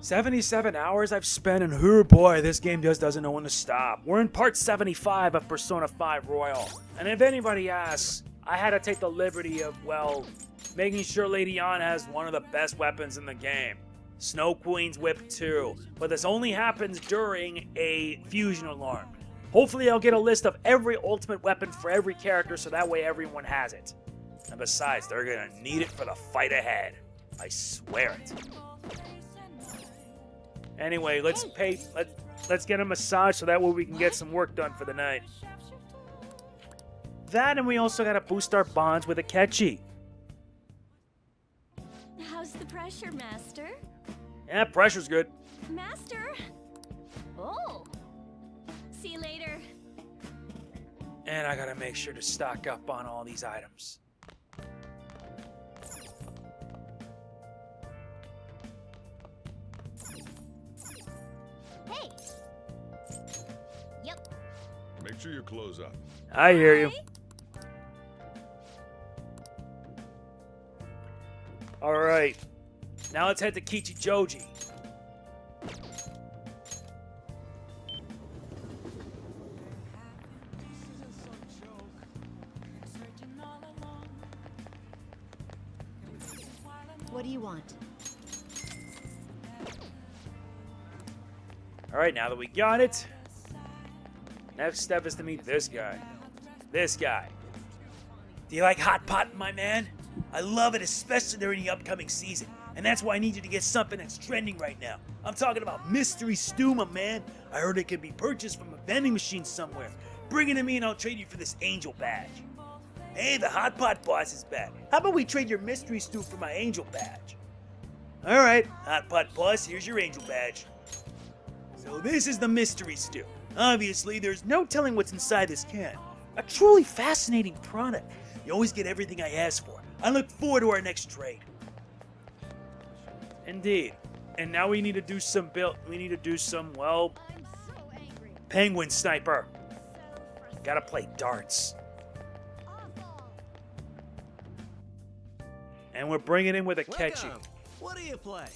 77 hours I've spent, and oh boy, this game just doesn't know when to stop. We're in part 75 of Persona 5 Royal. And if anybody asks, I had to take the liberty of, well, making sure Lady Anna has one of the best weapons in the game. Snow Queen's Whip 2. But this only happens during a fusion alarm. Hopefully I'll get a list of every ultimate weapon for every character so that way everyone has it. And besides, they're gonna need it for the fight ahead. I swear it. Anyway, let's get a massage so that way we can get some work done for the night. That, and we also gotta boost our bonds with Akechi. How's the pressure, Master? Yeah, pressure's good. Master? Oh. See you later. And I gotta make sure to stock up on all these items. Hey. Yep. Make sure you close up. I hear you. Alright. Now let's head to Kichijoji. What do you want? Alright, now that we got it, next step is to meet this guy. This guy. Do you like hot pot, my man? I love it, especially during the upcoming season. And that's why I need you to get something that's trending right now. I'm talking about mystery stew, my man. I heard it can be purchased from a vending machine somewhere. Bring it to me and I'll trade you for this angel badge. Hey, the hot pot boss is back. How about we trade your mystery stew for my angel badge? Alright, hot pot boss, here's your angel badge. So this is the mystery stew. Obviously, there's no telling what's inside this can. A truly fascinating product. You always get everything I ask for. I look forward to our next trade. Indeed. And now we need to do some well, penguin sniper. Gotta play darts. And we're bringing in with Akechi. Welcome. What do you play?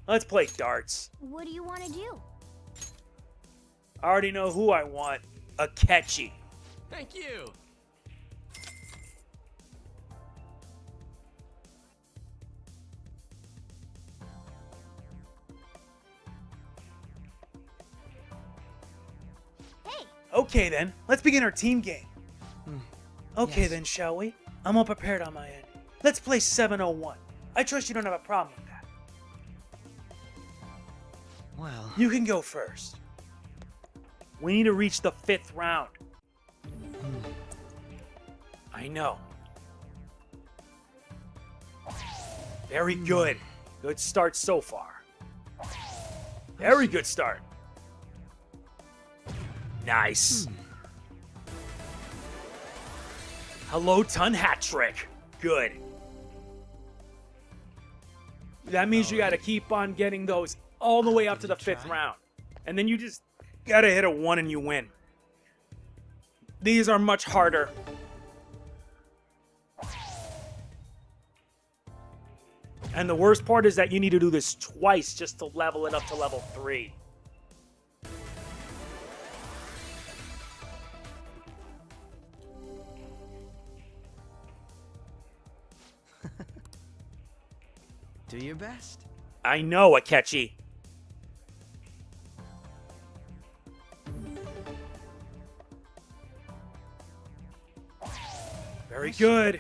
Let's play darts. What do you want to do? I already know who I want. Akechi. Thank you. Hey. Okay then, let's begin our team game. Okay Yes. then, shall we? I'm all prepared on my end. Let's play 701. I trust you don't have a problem with that. Well, You can go first. We need to reach the 5th round. I know. Very good. Good start so far. Very good start. Nice. Hello, ton hat trick. Good. That means you gotta keep on getting those all the way up to the 5th round. And then you just gotta hit a 1 and you win. These are much harder. And the worst part is that you need to do this twice just to level it up to level 3. do your best. I know, Akechi. Very good.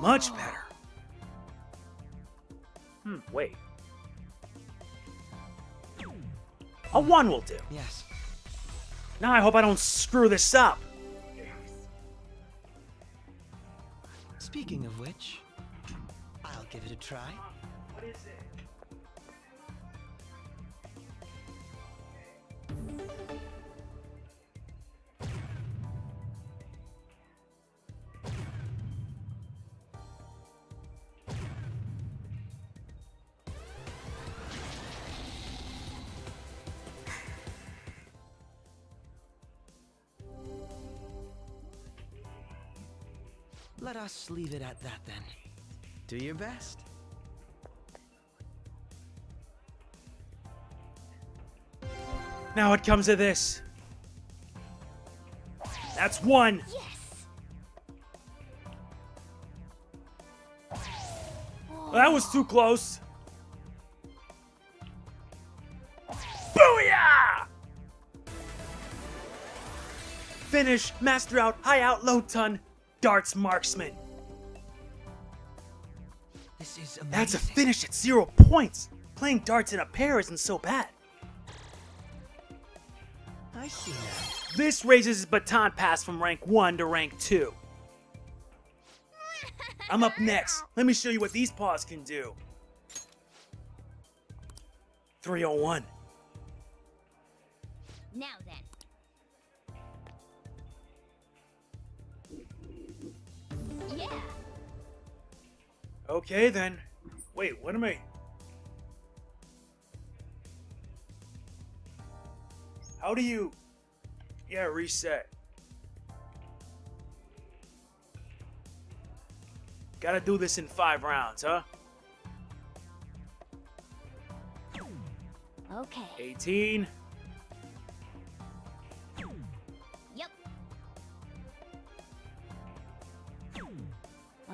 Much better. Wait. A 1 will do. Yes. Now I hope I don't screw this up. Speaking of which, I'll give it a try. What is it? Let us leave it at that then. Do your best. Now it comes to this. That's one. Yes. Well, that was too close. Booyah! Finish, master out, high out, low ton, darts marksman. This is amazing. That's a finish at 0 points. Playing darts in a pair isn't so bad. I see now. This raises his Baton Pass from rank 1 to rank 2. I'm up next. Let me show you what these paws can do. 301. Now then. Yeah. Okay then. Wait, what am I? How do you... Yeah, reset. Gotta do this in 5 rounds, huh? Okay. 18. Yep.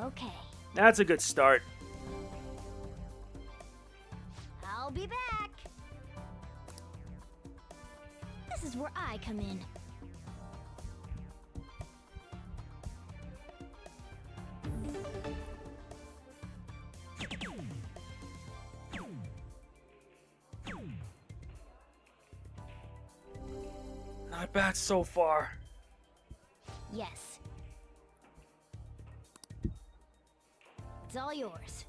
Okay. That's a good start. I'll be back. This is where I come in. Not bad so far. Yes. It's all yours.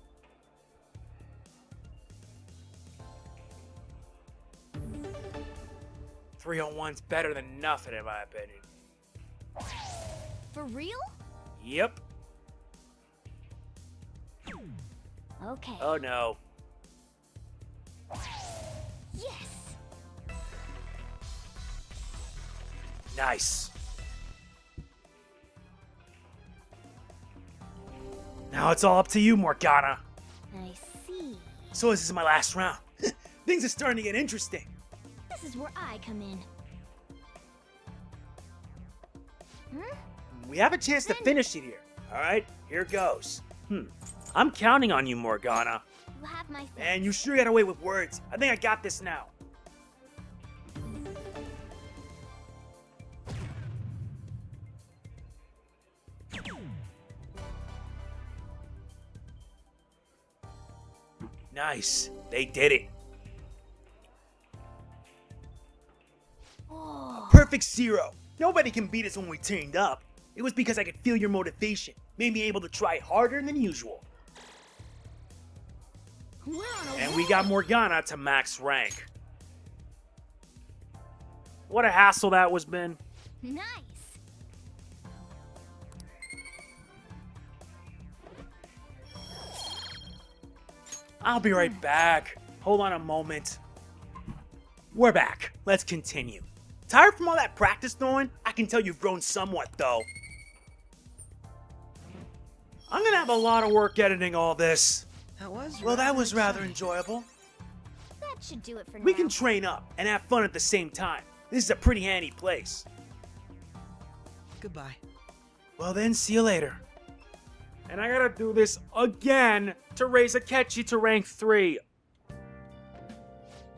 .301's better than nothing in my opinion. For real? Yep. Okay. Oh no. Yes. Nice. Now it's all up to you, Morgana. I see. So this is my last round. Things are starting to get interesting. This is where I come in. Hmm? We have a chance to finish it here. Alright, here goes. I'm counting on you, Morgana. You have my thanks. Man, you sure got away with words. I think I got this now. Nice. They did it. Oh. Perfect 0. Nobody can beat us when we teamed up. It was because I could feel your motivation. Made me able to try harder than usual. We're on a And we got Morgana to max rank. What a hassle that was been. Nice. I'll be right back. Hold on a moment. We're back. Let's continue. Tired from all that practice throwing? I can tell you've grown somewhat, though. I'm gonna have a lot of work editing all this. Well, that was rather enjoyable. That should do it for now. We can train up and have fun at the same time. This is a pretty handy place. Goodbye. Well then, see you later. And I gotta do this again to raise Akechi to rank 3.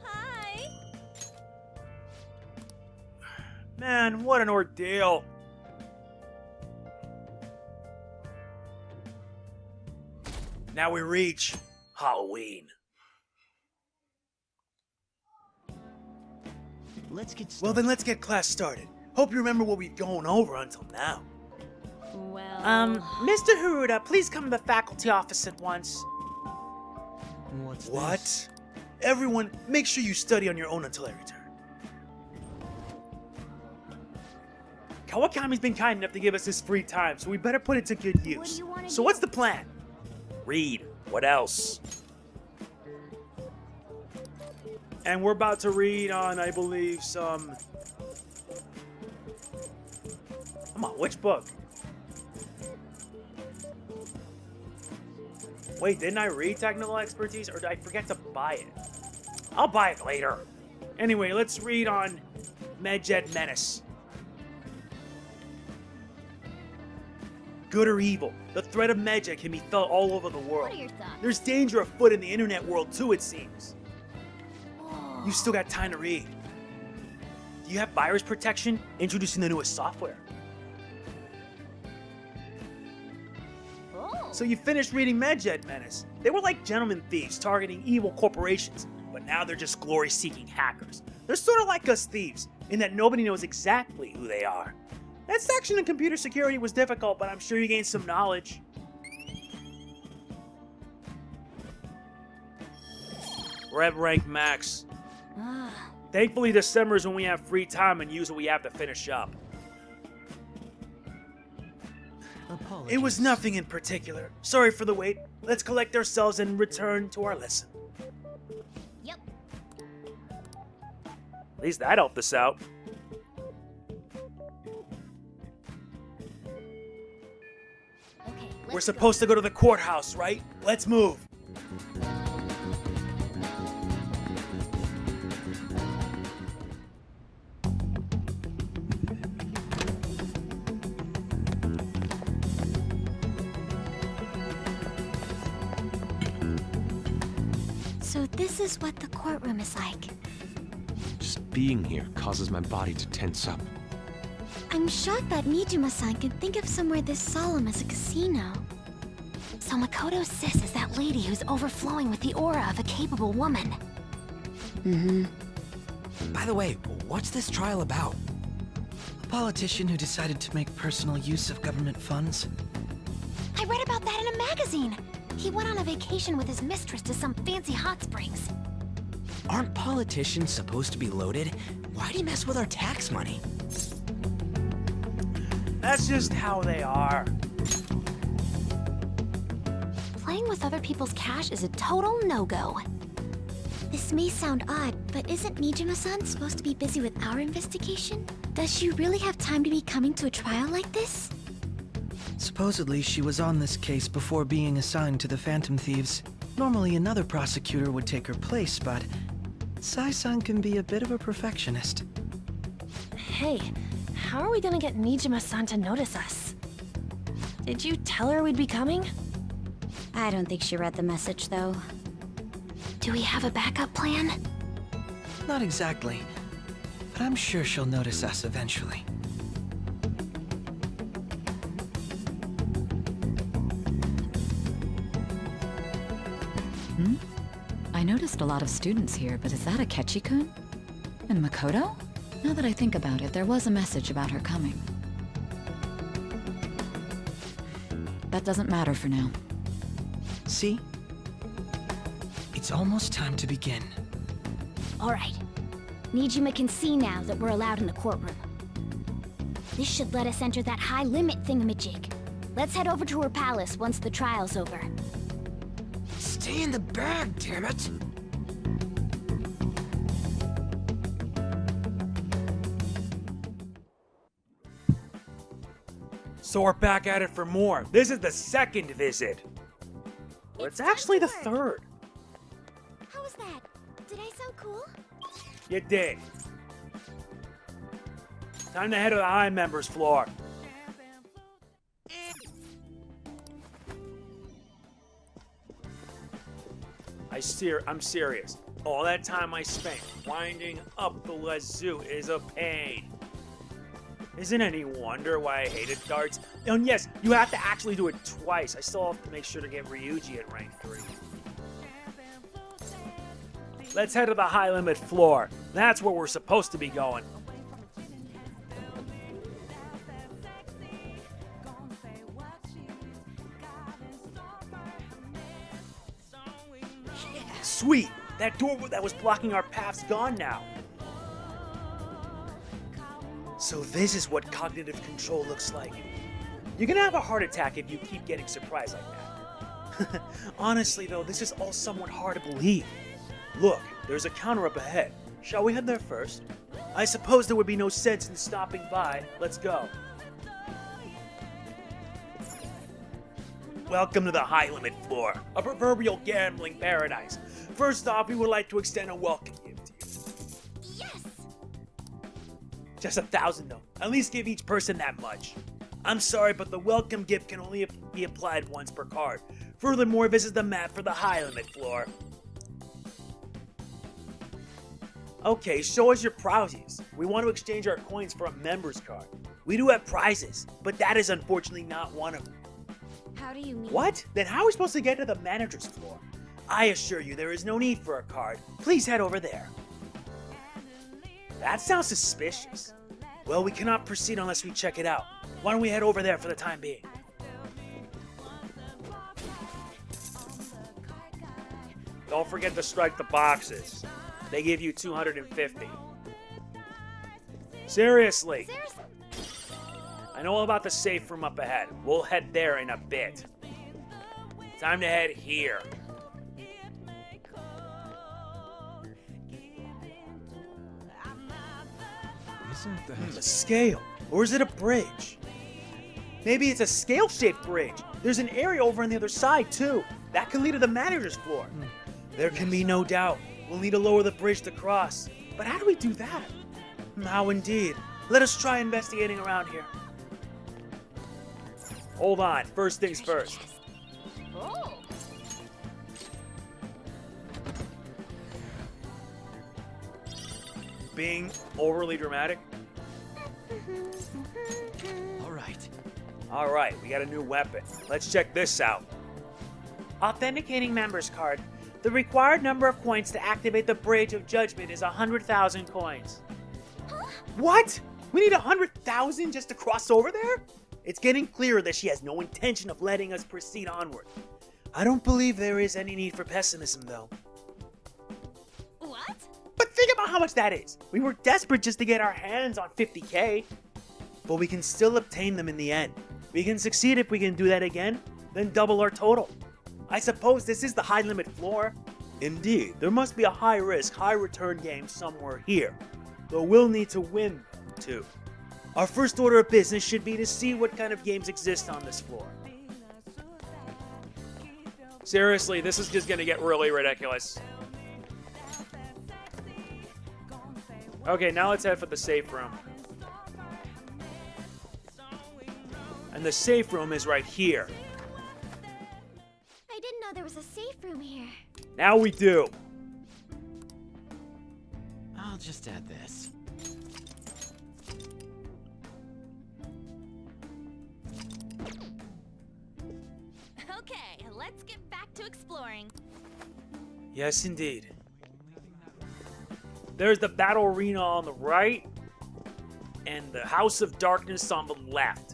Hi. Man, what an ordeal. Now we reach Halloween. Let's get started. Well then, let's get class started. Hope you remember what we've gone over until now. Well. Mr. Haruda, please come to the faculty office at once. What's What? this? Everyone, make sure you study on your own until I return. Kawakami's been kind enough to give us this free time, so we better put it to good use. What do you wanna So do? what's the plan? Read. What else? And we're about to read on, I believe, some... Come on, which book? Wait, didn't I read Technical Expertise, or did I forget to buy it? I'll buy it later. Anyway, let's read on Medjed Menace. Good or evil, the threat of Medjed can be felt all over the world. What are your thoughts? There's danger afoot in the internet world too, it seems. Oh. You still got time to read. Do you have virus protection? Introducing the newest software. Oh. So you finished reading Medjed Menace. They were like gentlemen thieves targeting evil corporations, but now they're just glory-seeking hackers. They're sort of like us thieves, in that nobody knows exactly who they are. That section in computer security was difficult, but I'm sure you gained some knowledge. We're at rank max. Ah. Thankfully, December is when we have free time and use what we have to finish up. Apologies. It was nothing in particular. Sorry for the wait. Let's collect ourselves and return to our lesson. Yep. At least that helped us out. Okay. We're supposed to go to the courthouse, right? Let's move. So this is what the courtroom is like. Just being here causes my body to tense up. I'm shocked that Niijima-san could think of somewhere this solemn as a casino. So Makoto's sis is that lady who's overflowing with the aura of a capable woman. Mm-hmm. By the way, what's this trial about? A politician who decided to make personal use of government funds. I read about that in a magazine. He went on a vacation with his mistress to some fancy hot springs. Aren't politicians supposed to be loaded? Why'd he mess with our tax money? That's just how they are. Playing with other people's cash is a total no-go. This may sound odd, but isn't Niijima-san supposed to be busy with our investigation? Does she really have time to be coming to a trial like this? Supposedly, she was on this case before being assigned to the Phantom Thieves. Normally, another prosecutor would take her place, but Sai-san can be a bit of a perfectionist. Hey, how are we gonna get Niijima-san to notice us? Did you tell her we'd be coming? I don't think she read the message, though. Do we have a backup plan? Not exactly, but I'm sure she'll notice us eventually. I noticed a lot of students here, but is that Akechi-kun? And Makoto? Now that I think about it, there was a message about her coming. That doesn't matter for now. See? It's almost time to begin. All right. Niijima can see now that we're allowed in the courtroom. This should let us enter that high-limit thingamajig. Let's head over to her palace once the trial's over. Stay in the bag, damn it! So we're back at it for more. This is the second visit. Well, it's actually the third. How was that? Did I sound cool? You did. Time to head to the high members floor. I'm serious. All that time I spent winding up the wazoo is a pain. Isn't any wonder why I hated darts? And yes, you have to actually do it twice. I still have to make sure to get Ryuji at rank 3. Let's head to the high limit floor. That's where we're supposed to be going. Sweet! That door that was blocking our path's gone now. So this is what cognitive control looks like. You're gonna have a heart attack if you keep getting surprised like that. Honestly though, this is all somewhat hard to believe. Look, there's a counter up ahead. Shall we head there first? I suppose there would be no sense in stopping by. Let's go. Welcome to the high limit floor, a proverbial gambling paradise. First off, we would like to extend a welcome gift to you. Just 1,000 though. At least give each person that much. I'm sorry, but the welcome gift can only be applied once per card. Furthermore, this is the map for the high limit floor. Okay, show us your prizes. We want to exchange our coins for a member's card. We do have prizes, but that is unfortunately not one of them. How do you mean? What? Then how are we supposed to get to the manager's floor? I assure you there is no need for a card. Please head over there. That sounds suspicious. Well, we cannot proceed unless we check it out. Why don't we head over there for the time being? Don't forget to strike the boxes. They give you 250. Seriously. I know all about the safe room up ahead. We'll head there in a bit. Time to head here. Isn't that... A scale. Or is it a bridge? Maybe it's a scale-shaped bridge. There's an area over on the other side, too. That can lead to the manager's floor. There can be no doubt. We'll need to lower the bridge to cross. But how do we do that? How indeed. Let us try investigating around here. Hold on. First things first. Oh. Being overly dramatic? Alright, we got a new weapon. Let's check this out. Authenticating member's card. The required number of coins to activate the Bridge of Judgment is 100,000 coins. What? We need 100,000 just to cross over there? It's getting clearer that she has no intention of letting us proceed onward. I don't believe there is any need for pessimism, though. What? But think about how much that is. We were desperate just to get our hands on 50k. But we can still obtain them in the end. We can succeed if we can do that again, then double our total. I suppose this is the high limit floor. Indeed, there must be a high risk, high return game somewhere here. Though we'll need to win, too. Our first order of business should be to see what kind of games exist on this floor. Seriously, this is just gonna get really ridiculous. Okay, now let's head for the safe room. And the safe room is right here. I didn't know there was a safe room here. Now we do. I'll just add this. Okay, let's get back to exploring. Yes, indeed. There's the battle arena on the right, and the House of Darkness on the left.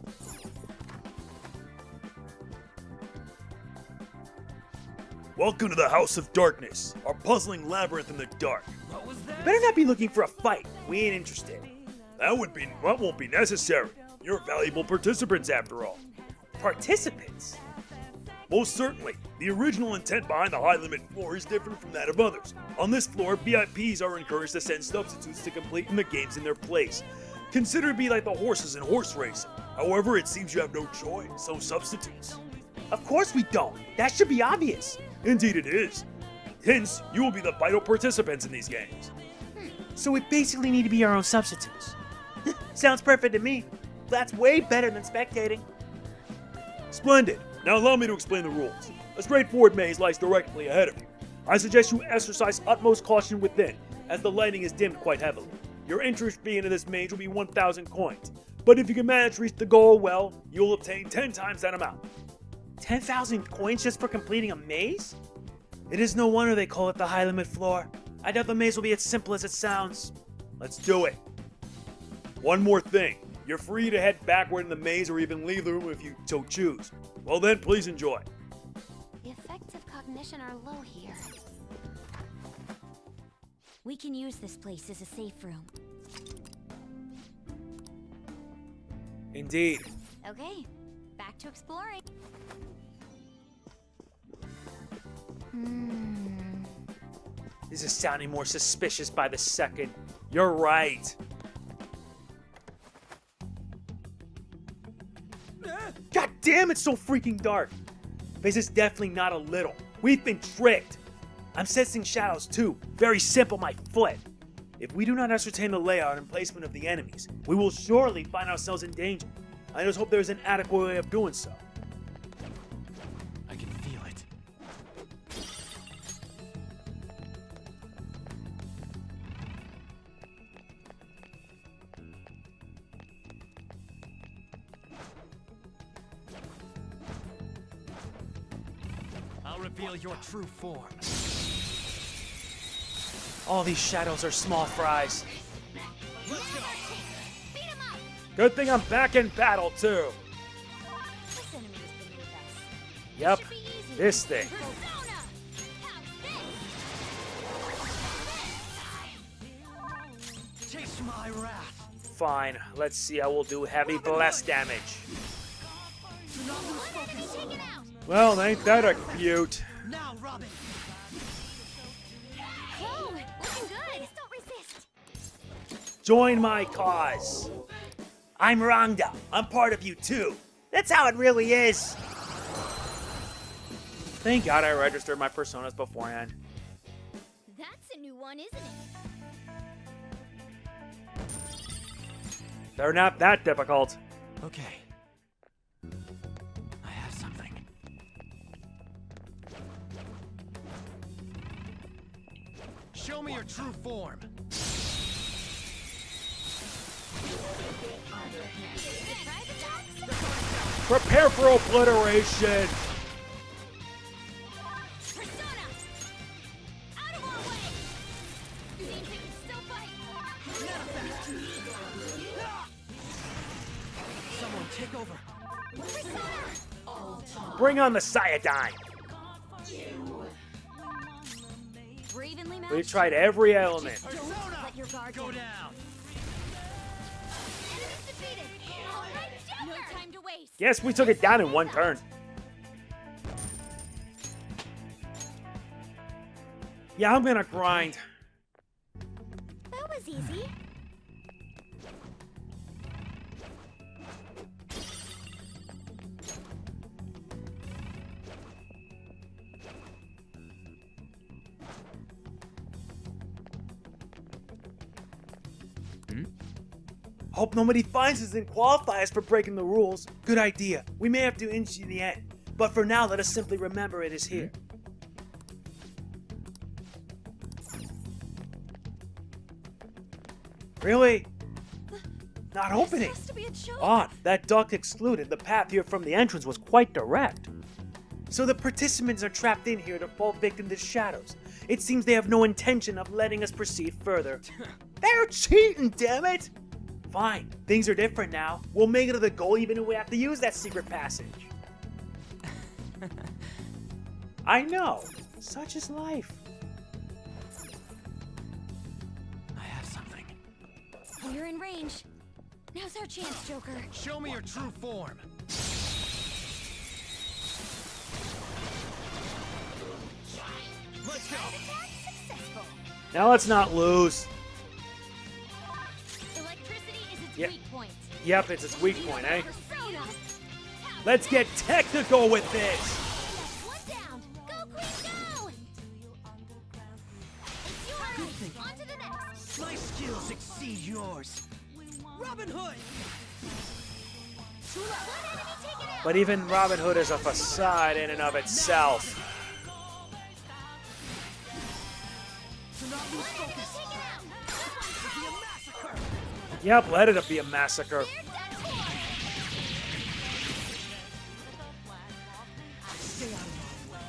Welcome to the House of Darkness, our puzzling labyrinth in the dark. You better not be looking for a fight. We ain't interested. That won't be necessary. You're valuable participants after all. Participants? Most certainly. The original intent behind the high limit floor is different from that of others. On this floor, VIPs are encouraged to send substitutes to complete the games in their place. Consider it be like the horses in horse racing. However, it seems you have no choice, so substitutes. Of course we don't. That should be obvious. Indeed it is. Hence, you will be the vital participants in these games. So we basically need to be our own substitutes. Sounds perfect to me. That's way better than spectating. Splendid. Now allow me to explain the rules. A straightforward maze lies directly ahead of you. I suggest you exercise utmost caution within, as the lighting is dimmed quite heavily. Your entry fee into this maze will be 1,000 coins. But if you can manage to reach the goal well, you'll obtain 10 times that amount. 10,000 coins just for completing a maze? It is no wonder they call it the high limit floor. I doubt the maze will be as simple as it sounds. Let's do it. One more thing. You're free to head backward in the maze or even leave the room if you so choose. Well then, please enjoy. The effects of cognition are low here. We can use this place as a safe room. Indeed. Okay, back to exploring. This is sounding more suspicious by the second. You're right. God damn, it's so freaking dark. This is definitely not a little. We've been tricked. I'm sensing shadows too. Very simple, my foot. If we do not ascertain the layout and placement of the enemies, we will surely find ourselves in danger. I just hope there is an adequate way of doing so. I can feel it. I'll reveal your true form. All these shadows are small fries. Good thing I'm back in battle, too. Yep, this thing. Taste my wrath. Fine, let's see how we'll do heavy blast damage. Well, ain't that a beaut? Now, Robin. Whoa, looking good. Don't resist. Join my cause. I'm Rangda. I'm part of you too. That's how it really is. Thank God I registered my personas beforehand. That's a new one, isn't it? They're not that difficult. Okay. I have something. Show me your true form. Prepare for obliteration. Persona! Out of our way! Seems they can still fight. Someone take over. Persona! Bring on the Cyanide. Bravenly matched. We've tried every element. Don't let your guard Go down. down. Enemies defeated. No time to waste. Yes, we took it down in one turn. Yeah, I'm gonna grind. That was easy. Hope nobody finds us and qualify us for breaking the rules. Good idea. We may have to inch to the end, but for now, let us simply remember it is here. Really? Not opening. Has to be a joke. Odd. That duct excluded. The path here from the entrance was quite direct. So the participants are trapped in here to fall victim to shadows. It seems they have no intention of letting us proceed further. They're cheating, damn it! Fine, things are different now. We'll make it to the goal even if we have to use that secret passage. I know. Such is life. I have something. You're in range. Now's our chance, Joker. Show me your true form. Let's go. Successful. Now let's not lose. Electricity is its Yep. weak point. Yep, it's its weak point, eh? Persona. Let's get technical with this. One down. Go, Queen, go! It's yours. On to the next. My skills exceed yours. Robin Hood. One enemy taken out. But even Robin Hood is a facade in and of itself. Do not lose One enemy focus. taken out. Be a massacre. Yep, let it be a massacre. Stay out of my way.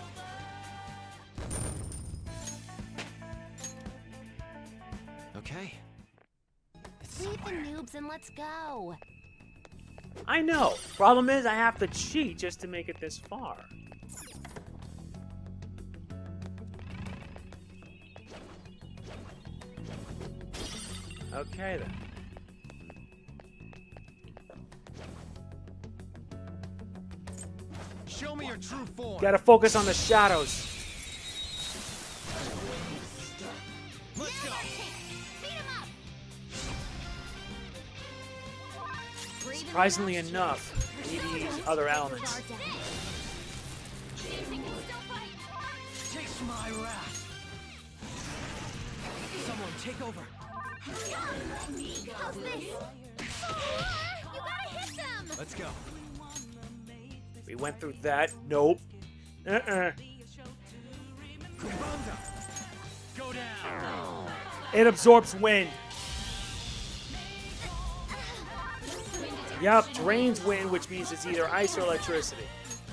Okay. It's Leave the somewhere. noobs and let's go. I know. Problem is, I have to cheat just to make it this far. Okay then. Show me your true form. Gotta focus on the shadows. Let's go. Beat him up. Surprisingly enough, we need these other elements. Taste my wrath. Someone take over. How's this? You gotta hit them! Let's go. We went through that. Nope. Go down. It absorbs wind. Yup, drains wind, which means it's either ice or electricity.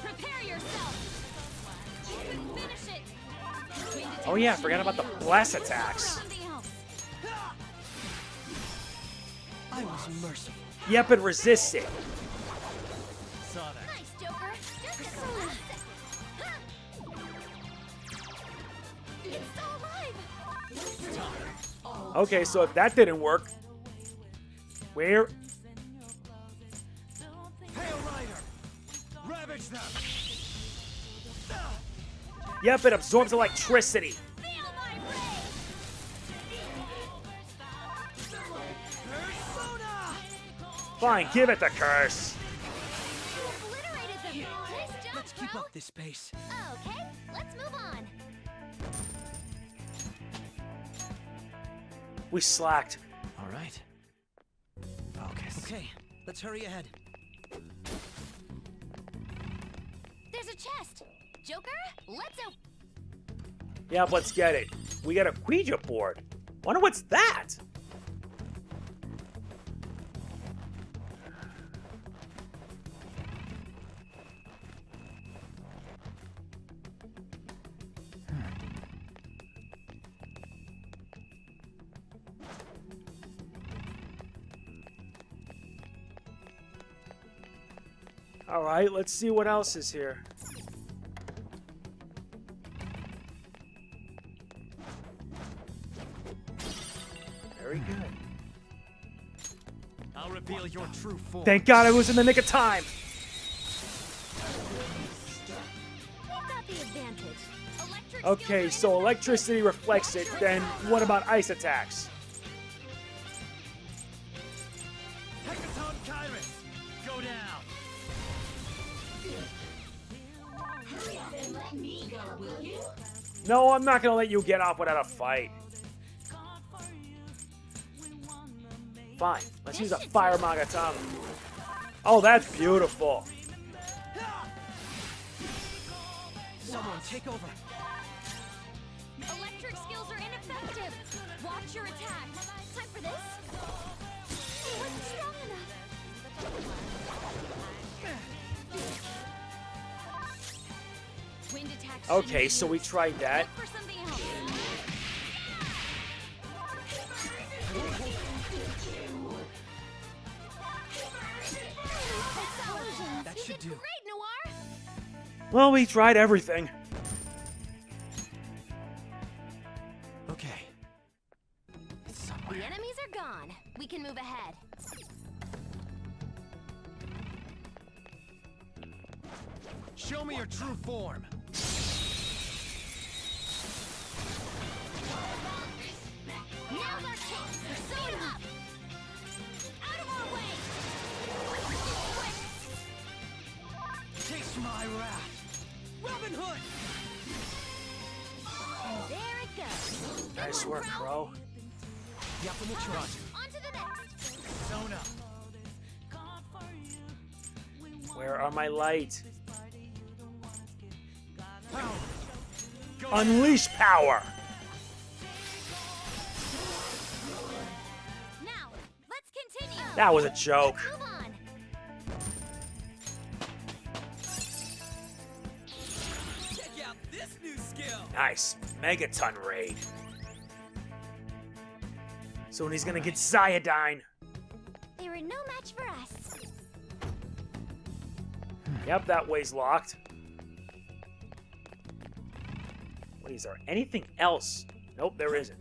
Prepare yourself! Finish it! Oh yeah, forgot about the blast attacks. Something else. I was merciful. Yep, it resists it. Saw that. Nice, Joker! Just so it's still alive! Okay, so if that didn't work, where? Hail Rider! Ravage them! Yep, it absorbs electricity. Feel my Fine, give it the curse. obliterated them! Nice job, Let's keep bro. up this pace. Okay, let's move on. We slacked. All right. Focus. Okay, let's hurry ahead. There's a chest! Joker, let's open. Yep, let's get it. We got a Ouija board. Wonder what's that? All right, let's see what else is here. Very good. I'll reveal your true form. Thank God I was in the nick of time. We've got the advantage. Electric Okay, so electricity reflects it. Then what about ice attacks? Hecaton Kairos! Go down! No, I'm not gonna let you get off without a fight. Fine, let's use a fire Magatama. Oh, that's beautiful. Someone take over. Electric skills are ineffective. Watch your attack. Time for this. It wasn't strong enough. Wind attacks. Okay, so we tried that. Look for something else. That should do. Great, Noir. Well, we tried everything. Okay. It's The somewhere. enemies are gone. We can move ahead. Show me your true form. Now's our chance. Pursue him up. Out of our way. Taste my wrath. Robin Hood! And there it goes. Good Nice one, work, Crow. Yep, I'm with you. On to the next. Zone up. Where are my lights? Power. Go Unleash power. Now, let's continue. That was a joke. Move on. check out this new skill. Nice. Megaton raid. Soon he's gonna get Ziodine. They were no match for us. Yep, that way's locked. Wait, is there anything else? Nope, there isn't.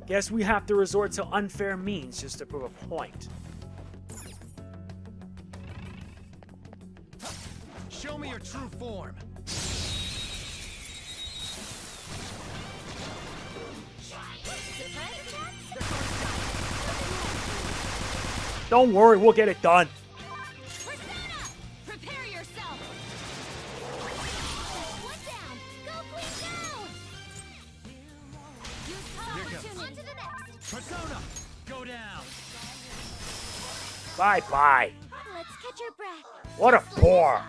Guess we have to resort to unfair means just to prove a point. Show me your true form. Surprise attack? Don't worry, we'll get it done. Persona! Prepare yourself! One down! Go, Queen, go! Persona, go down. Bye-bye. Let's catch your breath. What a bore.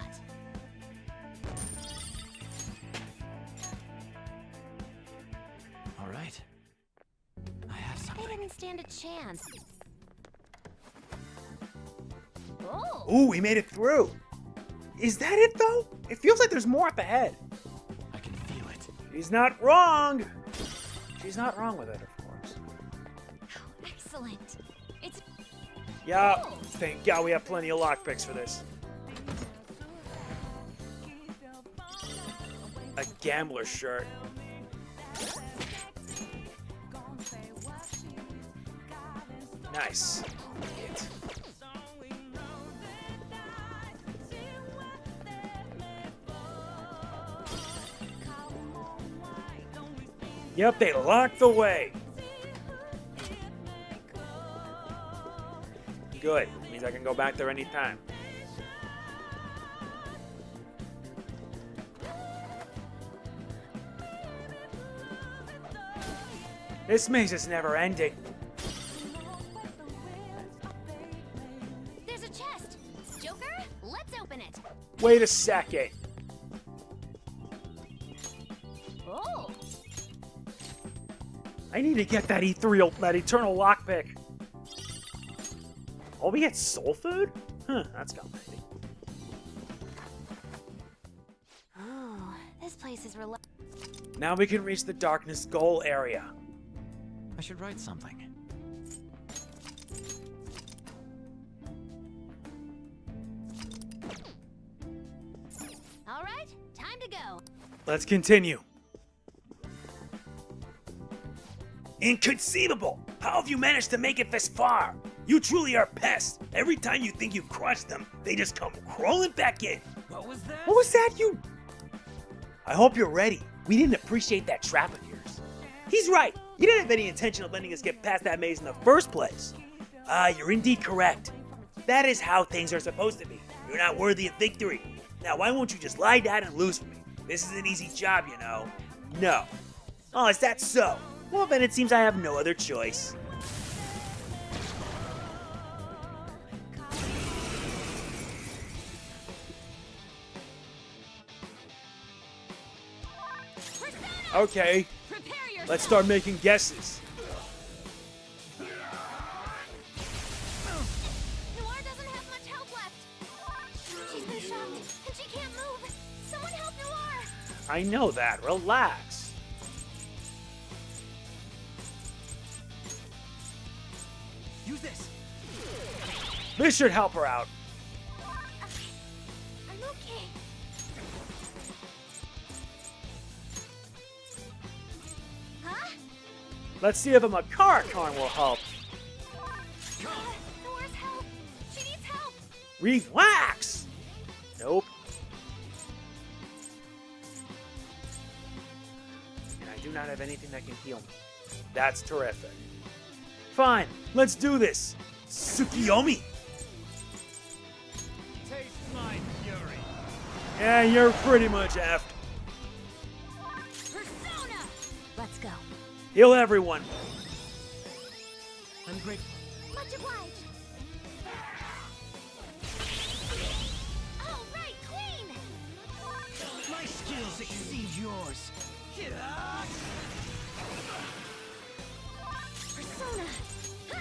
All right. I have They something. didn't stand a chance. Oh! Ooh, we made it through. Is that it, though? It feels like there's more up ahead. I can feel it. She's not wrong. She's not wrong with it, of course. Excellent. It's Yeah, thank God we have plenty of lockpicks for this. A gambler shirt. Nice. It. Yep, they locked the way. Good. Means I can go back there anytime. This maze is never ending. there's a chest. Joker, let's open it. Wait a second. Oh! I need to get that ethereal, that eternal lockpick. Oh, we get soul food? Huh, that's complicated. Oh, this place is Now we can reach the darkness goal area. I should write something. All right, time to go. Let's continue. Inconceivable! How have you managed to make it this far? You truly are pests. Every time you think you've crushed them, they just come crawling back in. What was that? What was that, you? I hope you're ready. We didn't appreciate that trap of yours. He's right. You didn't have any intention of letting us get past that maze in the first place. You're indeed correct. That is how things are supposed to be. You're not worthy of victory. Now, why won't you just lie down and lose for me? This is an easy job, you know. No. Oh, is that so? Well, then it seems I have no other choice. Okay, Prepare yourself. let's start making guesses. Noir doesn't have much health left. She's been shocked, and she can't move. Someone help Noir. I know that. Relax. Use this. This should help her out. I'm okay. Huh? Let's see if a Makarakarn will help. Noir's help. She needs help. Relax! Nope. And I do not have anything that can heal me. That's terrific. Fine, let's do this. Tsukiyomi! Taste my fury. Yeah, you're pretty much effed. Persona. Let's go. Heal everyone. I'm grateful. Much obliged. All right, Queen. My skills exceed yours. Persona. Ha!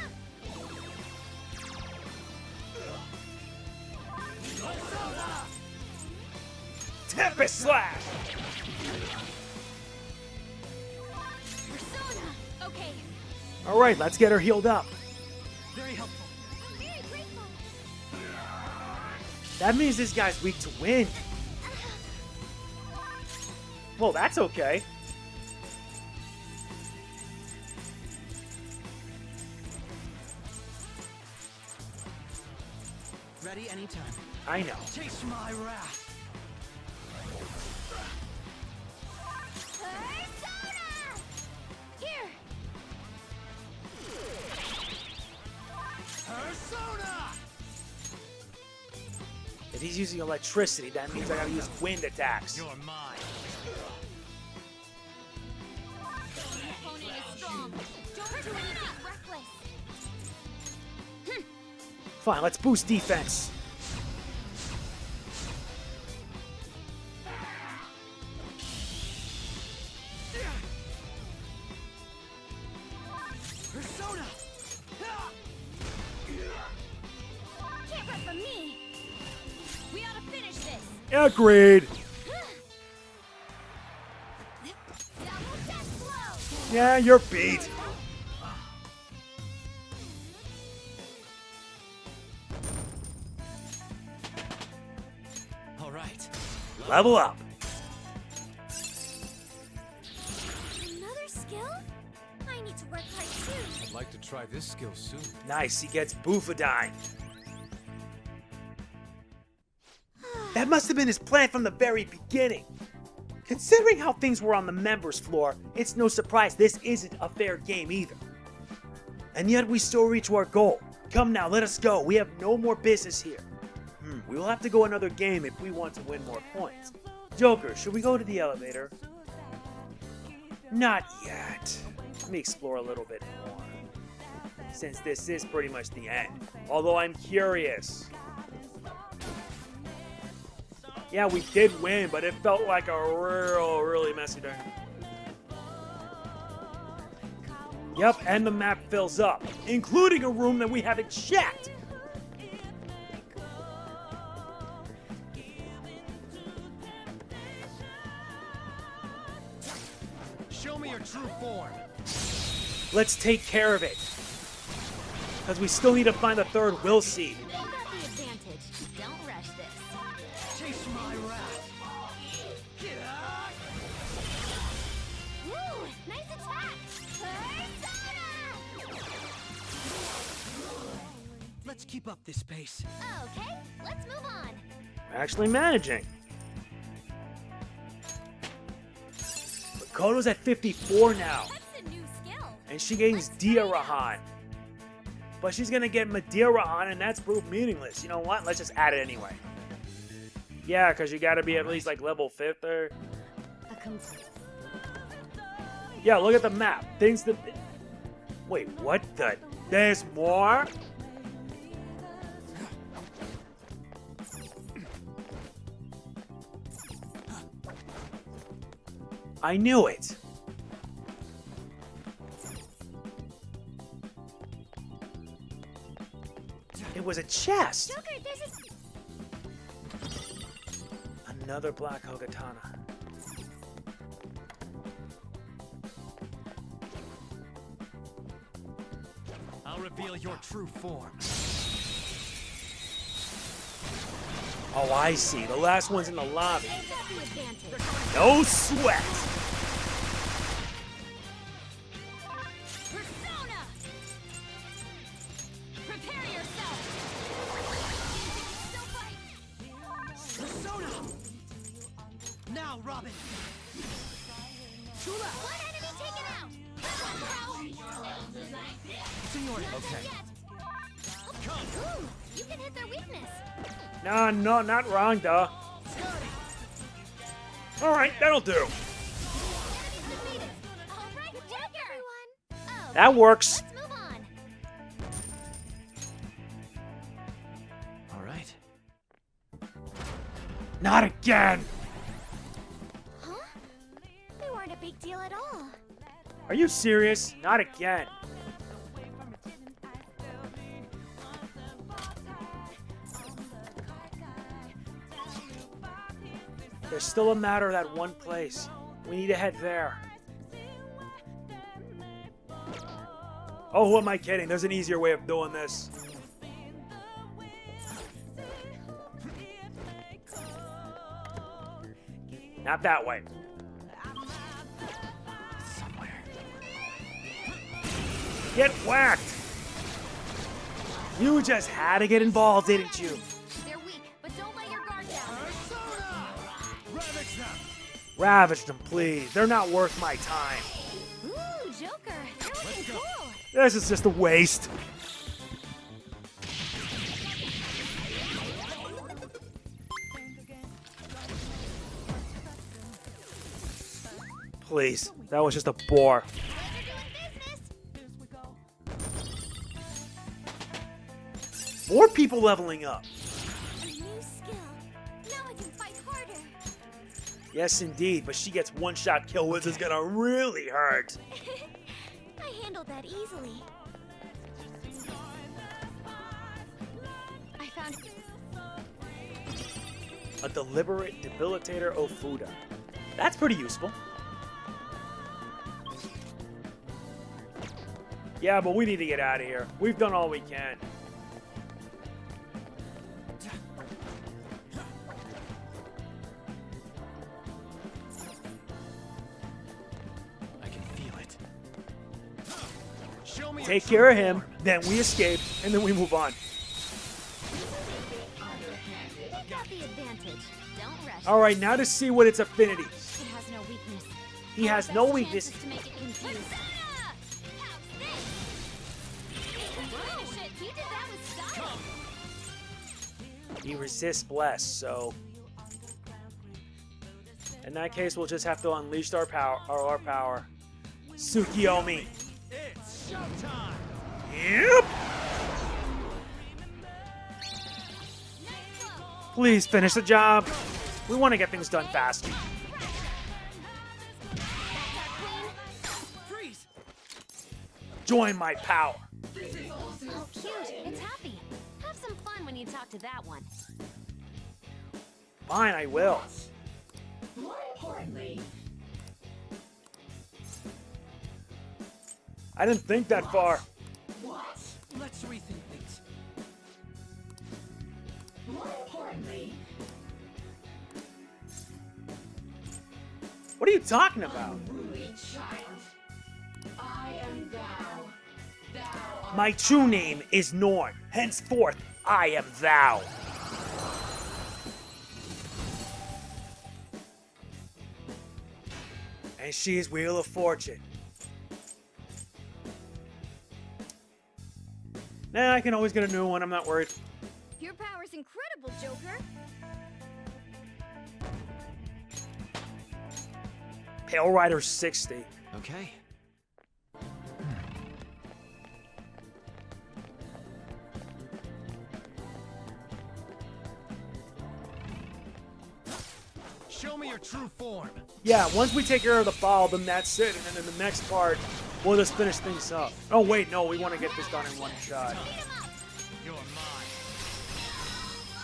Tempest Slash! Persona. Okay. Alright, let's get her healed up. Very helpful. I'm very grateful. That means this guy's weak to wind. Well, that's okay. Ready anytime. I know. Taste my wrath. Persona. Here. Persona! If he's using electricity, that means I gotta use wind attacks. You're mine. opponent is strong. Don't do anything reckless. Fine, let's boost defense. Persona! Can't run from me. We ought to finish this. Agreed. Double death blow. Yeah, you're beat. All right. Level up. Another skill? I need to work hard too. I'd like to try this skill soon. Nice, he gets Boofadine. That must have been his plan from the very beginning. Considering how things were on the members floor, it's no surprise this isn't a fair game either. And yet we still reach our goal. Come now, let us go. We have no more business here. We will have to go another game if we want to win more points. Joker, should we go to the elevator? Not yet. Let me explore a little bit more. Since this is pretty much the end. Although I'm curious. Yeah, we did win, but it felt like a really messy day. Yep, and the map fills up, including a room that we haven't checked. Show me your true form. Let's take care of it. Because we still need to find the third will seed. You got the advantage. Don't rush this. Chase my wrath. Woo! Nice attack! Persona! Let's keep up this pace. Okay, let's move on. Actually managing. Makoto's at 54 now. That's a new skill. And she gains Dia-Rahan. But she's gonna get Madeira-Han, and that's proof meaningless. You know what? Let's just add it anyway. Yeah, because you gotta be at least like level 5th or... Yeah, look at the map. Things that... Wait, what the... There's more? I knew it. It was a chest. Joker, there's Another black Hogatana. I'll reveal your true form. Oh, I see. The last one's in the lobby. They've got the advantage. No sweat. Persona! Prepare yourself! Still fight! Persona! Now, Robin! One enemy taken out! Senor, okay. Ooh, you can hit their weakness. No, not wrong, duh. Alright, that'll do. Enemies defeated. All right, Joker! Everyone. Oh, That works. let's move on. All right. Not again. Huh? They weren't a big deal at all. Are you serious? Not again. There's still a matter of that one place. We need to head there. Oh, who am I kidding? There's an easier way of doing this. Not that way. Somewhere. Get whacked! You just had to get involved, didn't you? They're weak, but don't let your guard down. Ravage them! Ravage them, please. They're not worth my time. Ooh, Joker, you're looking cool. This is just a waste. Please, that was just a bore. More people leveling up. A new skill. Now I can fight harder. Yes, indeed, but she gets one-shot kill, which is gonna really hurt. I handled that easily. I found A deliberate debilitator Ofuda. That's pretty useful. Yeah, but we need to get out of here. We've done all we can. I can feel it. Show me Take care of him, then we escape, and then we move on. You've got the advantage. Don't rush. All right, now to see what its affinity. It has no weakness. He has no weakness. To make it confused. He did that with style. He resists bless, so in that case, we'll just have to unleash our power. Tsukiyomi. It's showtime. Yep. Please finish the job. We want to get things done faster. Freeze. Join my power. Oh, cute. It's happy. Have some fun when you talk to that one. Fine, I will. More importantly, I didn't think that far. what? Let's rethink things. More importantly, What are you talking about? unruly child. I am thou. Thou art My true name is Norn. Henceforth, I am thou. And she is Wheel of Fortune. Nah, I can always get a new one. I'm not worried. Your power's incredible, Joker. Pale Rider 60. Okay. Show me your true form. Yeah, once we take care of the ball, then that's it. And then in the next part, we'll just finish things up. Oh, wait, no, we want to get this done in one shot. You're mine.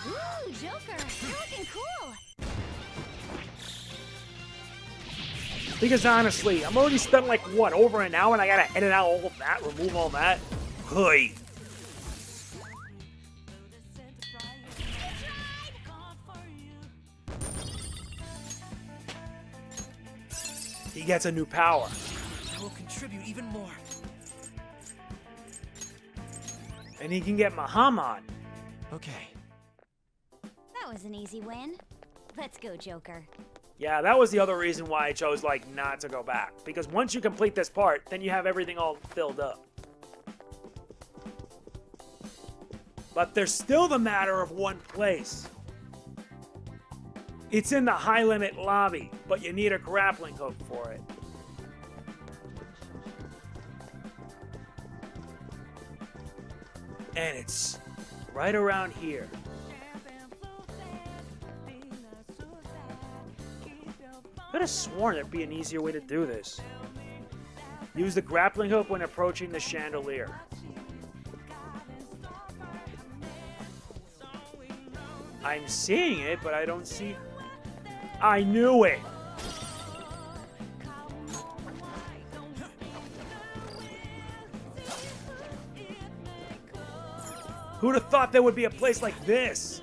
Ooh, Joker, you're looking cool. Because honestly, I'm already spent like, what, over an hour and I gotta edit out all of that, remove all that? Hey. He gets a new power. I will contribute even more. And he can get Muhammad. Okay. That was an easy win. Let's go, Joker. Yeah, that was the other reason why I chose, like, not to go back. Because once you complete this part, then you have everything all filled up. But there's still the matter of one place. It's in the high limit lobby, but you need a grappling hook for it. And it's right around here. Could have sworn there'd be an easier way to do this. Use the grappling hook when approaching the chandelier. I'm seeing it, but I don't see... I knew it! Who'd have thought there would be a place like this?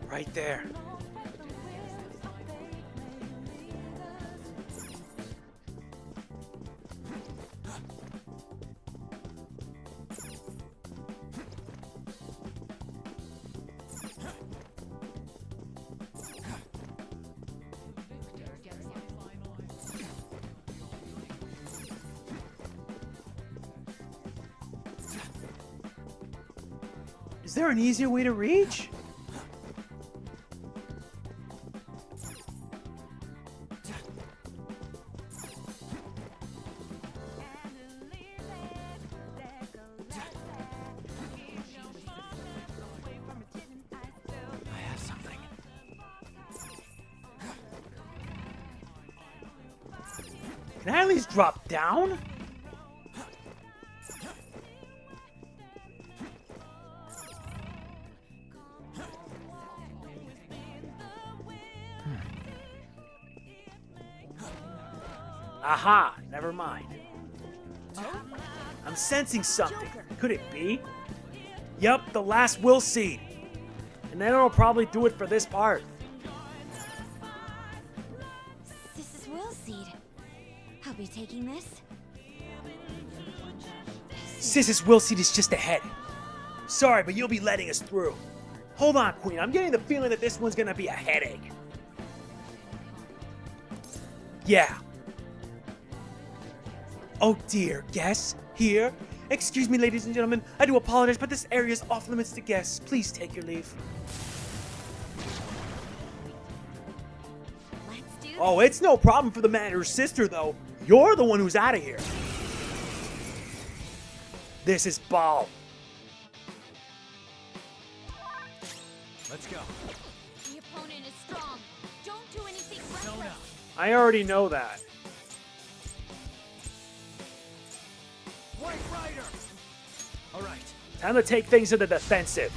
Right there. Is there an easier way to reach? Can I at least drop down? Aha, never mind. I'm sensing something. Could it be? Yup, the last will seed. And then it'll probably do it for this part. This is Will Seed. I'll be taking this. Sis's will seed is just ahead. Sorry, but you'll be letting us through. Hold on, Queen. I'm getting the feeling that this one's gonna be a headache. Yeah. Oh dear, guests? Here? Excuse me, ladies and gentlemen. I do apologize, but this area is off limits to guests. Please take your leave. Let's do Oh, it's no problem for the man and her sister, though. You're the one who's out of here. This is Ball. Let's go. The opponent is strong. Don't do anything reckless. I already know that. White Rider! Alright. Time to take things to the defensive.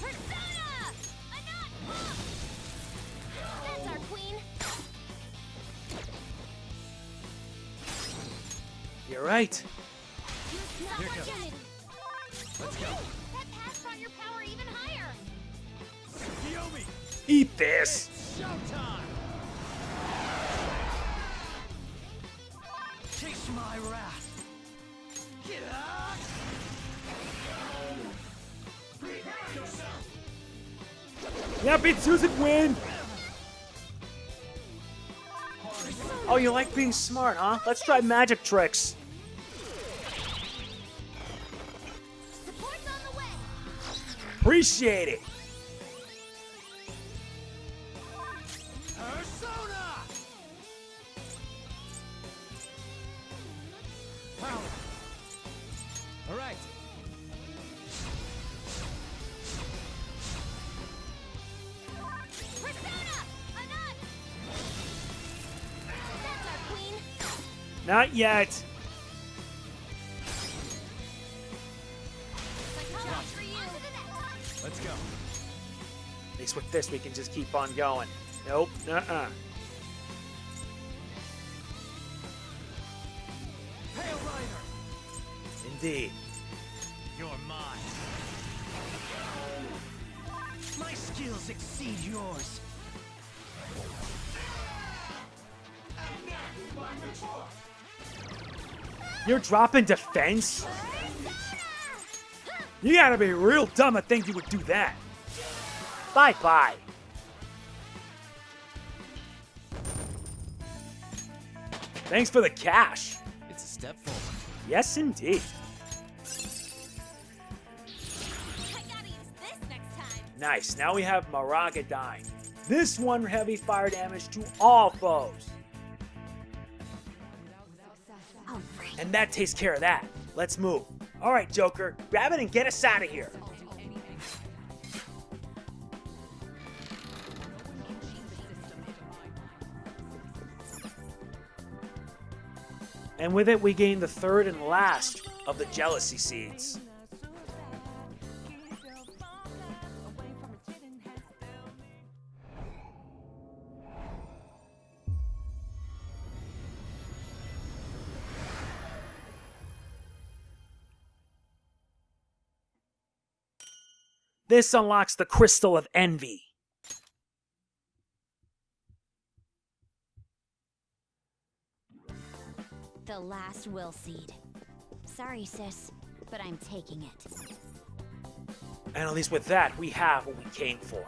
Persona! That's our queen. You're right. Here goes. Let's go. That pass brought your power even higher. Kiyomi! Eat this. Showtime! Taste my wrath! Get out! Prepare yourself! Yeah, beat Susan, win. Oh, you like being smart, huh? Let's try magic tricks. Support's on the way. Appreciate it. Persona! Power! Alright. Persona! Anon! That's our queen. Not yet. Psychology for you. On to the next. Let's go. At least with this, we can just keep on going. Nope. Uh-uh. Hail Rider! Indeed. You're mine. My skills exceed yours. You're dropping defense? You gotta be real dumb to think you would do that. Bye-bye. Thanks for the cash. It's a step forward. Yes, indeed. I gotta use this next time. Nice. Now we have Maraga dying. This one heavy fire damage to all foes. All right. And that takes care of that. Let's move. All right, Joker. Grab it and get us out of here. And with it, we gain the third and last of the jealousy seeds. This unlocks the Crystal of Envy. The last will seed. Sorry, sis, but I'm taking it. And at least with that, we have what we came for.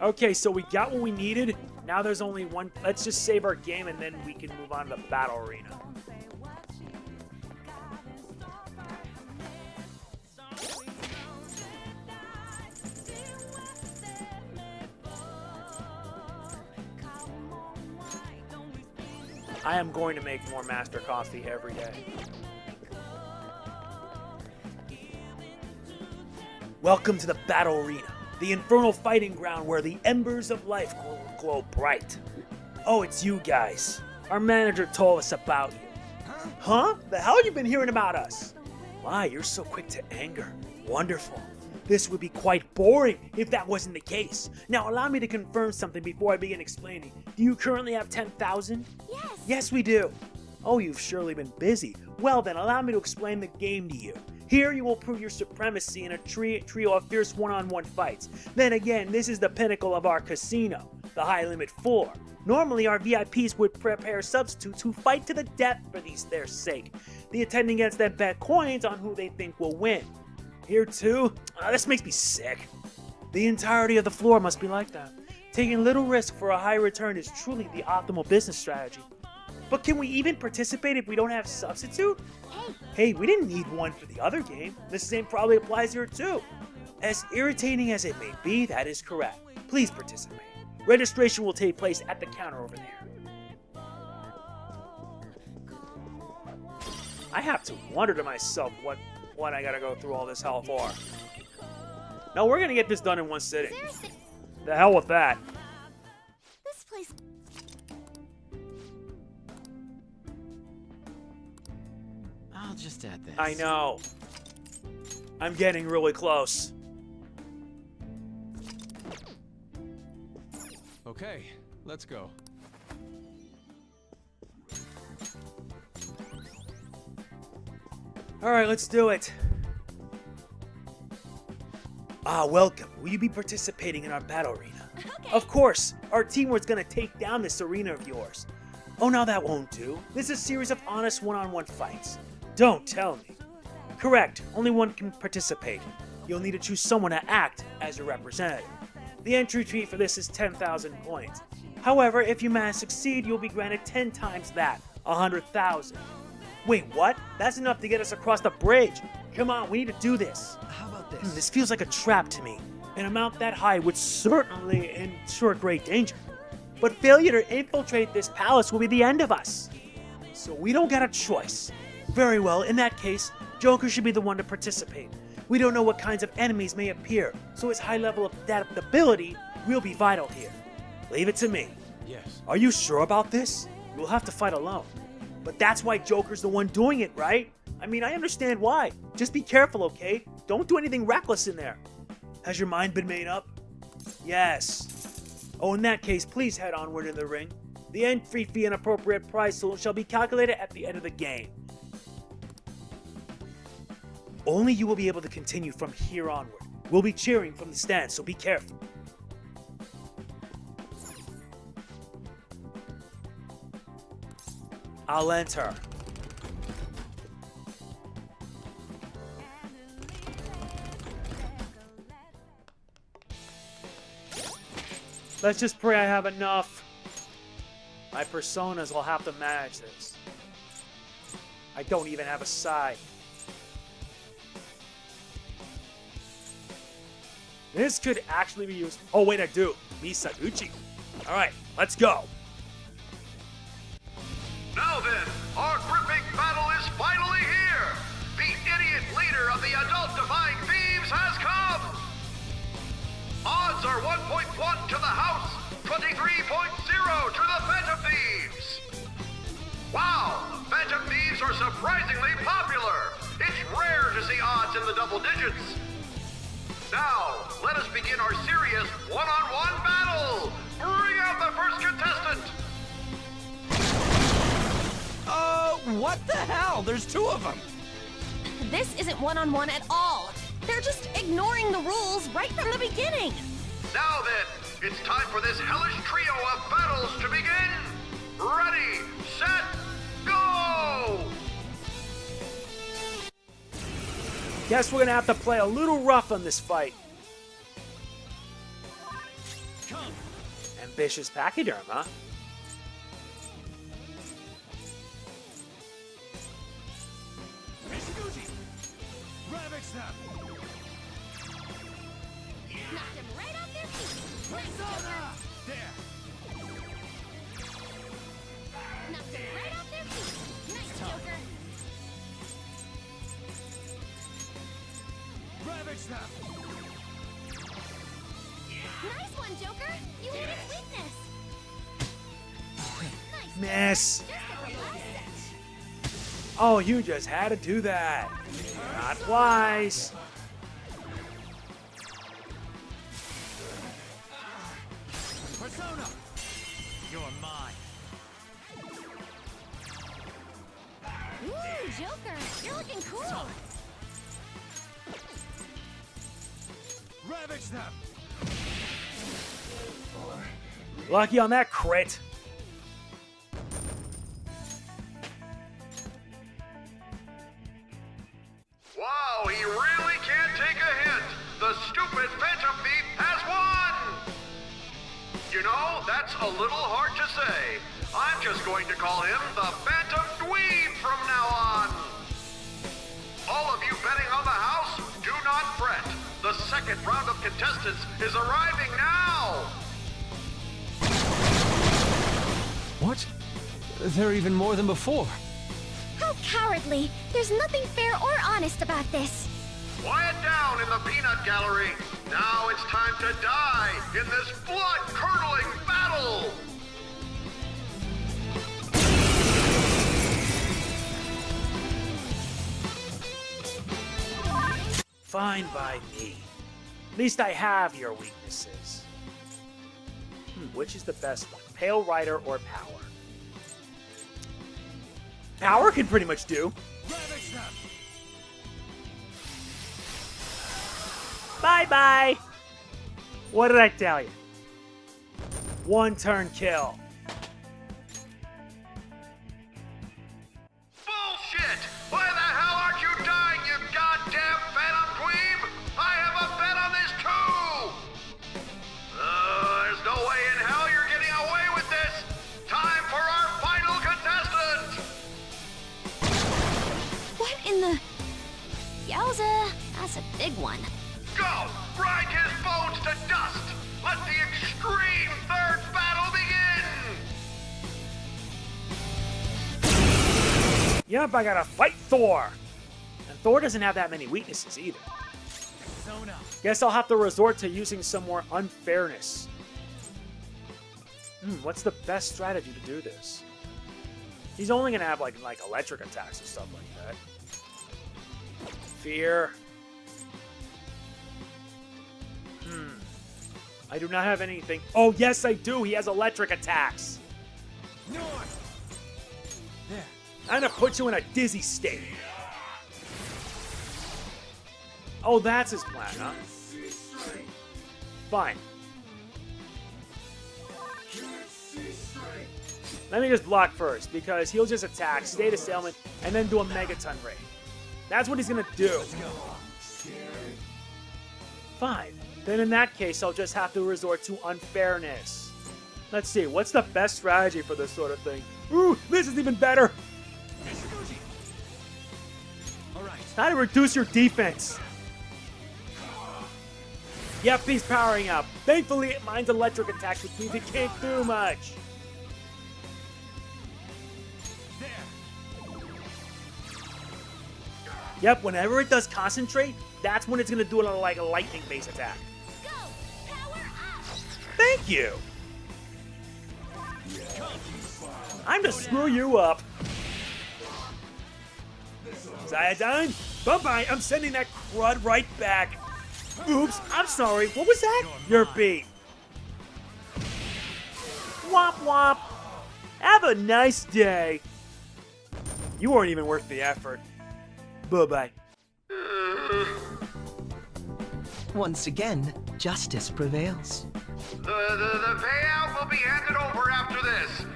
Okay, so we got what we needed. Now there's only one. Let's just save our game and then we can move on to the battle arena. I am going to make more Master Coffee every day. Welcome to the Battle Arena, the infernal fighting ground where the embers of life glow bright. Oh, it's you guys. Our manager told us about you. Huh? The hell you been hearing about us? Why, you're so quick to anger. Wonderful. This would be quite boring if that wasn't the case. Now allow me to confirm something before I begin explaining. Do you currently have 10,000? Yes. Yes, we do. Oh, you've surely been busy. Well then, allow me to explain the game to you. Here you will prove your supremacy in a trio of fierce one-on-one fights. Then again, this is the pinnacle of our casino, the High Limit 4. Normally, our VIPs would prepare substitutes who fight to the death for their sake. The attending gets then bet coins on who they think will win. Here too? This makes me sick. The entirety of the floor must be like that. Taking little risk for a high return is truly the optimal business strategy. But can we even participate if we don't have substitute? Hey, we didn't need one for the other game. The same probably applies here too. As irritating as it may be, that is correct. Please participate. Registration will take place at the counter over there. I have to wonder to myself what I gotta go through all this hell for. No, we're gonna get this done in one sitting. Seriously, The hell with that. this place. I'll just add this. I know. I'm getting really close. Okay, let's go. Alright, let's do it. Welcome. Will you be participating in our battle arena? Okay. Of course. Our teamwork's gonna take down this arena of yours. Oh, now that won't do. This is a series of honest one-on-one fights. Don't tell me. Correct. Only one can participate. You'll need to choose someone to act as your representative. The entry fee for this is 10,000 points. However, if you manage to succeed, you'll be granted 10 times that, 100,000. Wait, what? That's enough to get us across the bridge. Come on, we need to do this. How about this? This feels like a trap to me. An amount that high would certainly ensure great danger. But failure to infiltrate this palace will be the end of us. So we don't got a choice. Very well, in that case, Joker should be the one to participate. We don't know what kinds of enemies may appear, so his high level of adaptability will be vital here. Leave it to me. Yes. Are you sure about this? You'll have to fight alone. But that's why Joker's the one doing it, right? I mean, I understand why. Just be careful, okay? Don't do anything reckless in there. Has your mind been made up? Yes. Oh, in that case, please head onward in the ring. The entry fee and appropriate price shall be calculated at the end of the game. Only you will be able to continue from here onward. We'll be cheering from the stands, so be careful. I'll enter. Let's just pray I have enough. My personas will have to manage this. I don't even have a side. This could actually be used. Oh, wait, I do. Misaguchi. Alright, let's go. Now then, our gripping battle is finally here! The idiot leader of the adult Divine Thieves has come! Odds are 1.1 to the house, 23.0 to the Phantom Thieves! Wow, Phantom Thieves are surprisingly popular! It's rare to see odds in the double digits! Now, let us begin our serious one-on-one battle! Bring out the first contestant! What the hell? There's two of them! This isn't one-on-one at all. They're just ignoring the rules right from the beginning. Now then, it's time for this hellish trio of battles to begin! Ready, set, go! Guess we're gonna have to play a little rough on this fight. Ambitious pachyderm, huh? Knocked him right off their feet. Knocked them right off their feet. Nice, Joker. Ravage them! Nice one, Joker. You hit its weakness. Nice. Miss. Just at the last second. Oh, you just had to do that. Not twice. Persona! You're mine. Ooh, Joker, you're looking cool. Ravage them! Lucky on that crit. Wow, he really can't take a hint. The stupid Phantom Thief has won! You know, that's a little hard to say. I'm just going to call him the Phantom Dweeb from now on. All of you betting on the house, do not fret. The second round of contestants is arriving now! What? There are even more than before. How cowardly. There's nothing fair or honest about this. Quiet down in the peanut gallery. Now it's time to die in this blood-curdling battle! Fine by me. At least I have your weaknesses. Which is the best one? Pale Rider or Power? Power can pretty much do. Ravage them! Bye-bye! What did I tell you? One turn kill. Bullshit! Why the hell aren't you dying, you goddamn Phantom Dweeb? I have a bet on this too! There's no way in hell you're getting away with this! Time for our final contestant! What in the... Yowza, that's a big one. Go! Grind his bones to dust! Let the extreme third battle begin! Yep, I gotta fight Thor. And Thor doesn't have that many weaknesses either. Persona! Guess I'll have to resort to using some more unfairness. What's the best strategy to do this? He's only gonna have like electric attacks or stuff like that. Fear. I do not have anything. Oh, yes, I do. He has electric attacks. North! There. I'm gonna put you in a dizzy state. Oh, that's his plan, huh? Fine. Let me just block first, because he'll just attack, State Assailment, and then do a Megaton Raid. That's what he's gonna do. Fine. Then in that case, I'll just have to resort to unfairness. Let's see, what's the best strategy for this sort of thing? Ooh, this is even better! Alright. How to reduce your defense. Yep, he's powering up. Thankfully, mine's electric attacks, which means it can't do much. There. Yep, whenever it does concentrate, that's when it's gonna do it like a lightning-based attack. Go! Power up! Thank you! I'm to screw you up. Ziodine? Bye-bye, I'm sending that crud right back. Oops, I'm sorry, what was that? You're beat. Womp womp. Have a nice day. You weren't even worth the effort. Bye-bye. Once again, justice prevails. The payout will be handed over after this.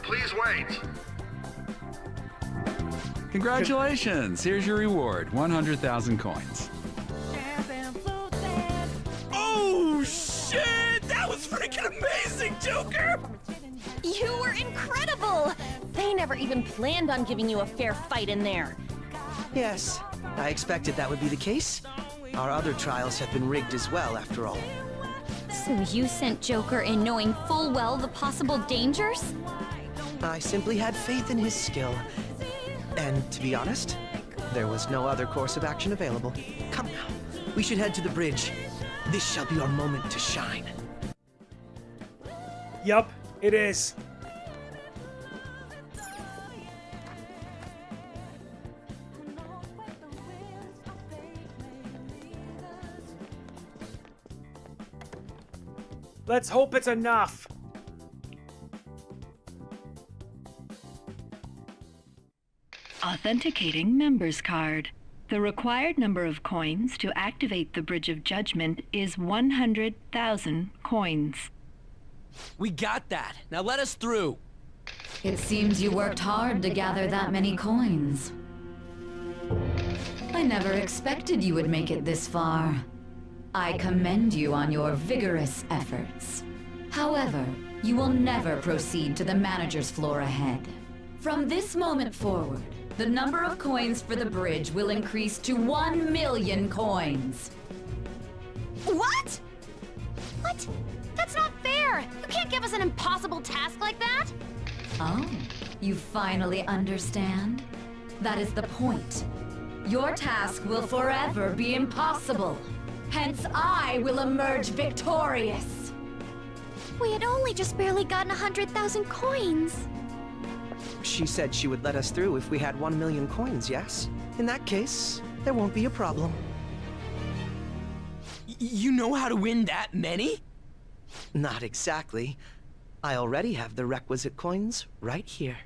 Please wait. Congratulations! Here's your reward, 100,000 coins. Oh, shit! That was freaking amazing, Joker! You were incredible! They never even planned on giving you a fair fight in there. Yes, I expected that would be the case. Our other trials have been rigged as well, after all. So you sent Joker in knowing full well the possible dangers? I simply had faith in his skill. And to be honest, there was no other course of action available. Come now, we should head to the bridge. This shall be our moment to shine. Yup, it is. Let's hope it's enough. Authenticating member's card. The required number of coins to activate the Bridge of Judgment is 100,000 coins. We got that. Now let us through. It seems you worked hard to gather that many coins. I never expected you would make it this far. I commend you on your vigorous efforts. However, you will never proceed to the manager's floor ahead. From this moment forward, the number of coins for the bridge will increase to 1 million coins. What? What? That's not fair! You can't give us an impossible task like that! Oh, you finally understand? That is the point. Your task will forever be impossible. Hence, I will emerge victorious. We had only just barely gotten 100,000 coins. She said she would let us through if we had 1 million coins, yes? In that case, there won't be a problem. You know how to win that many? Not exactly. I already have the requisite coins right here.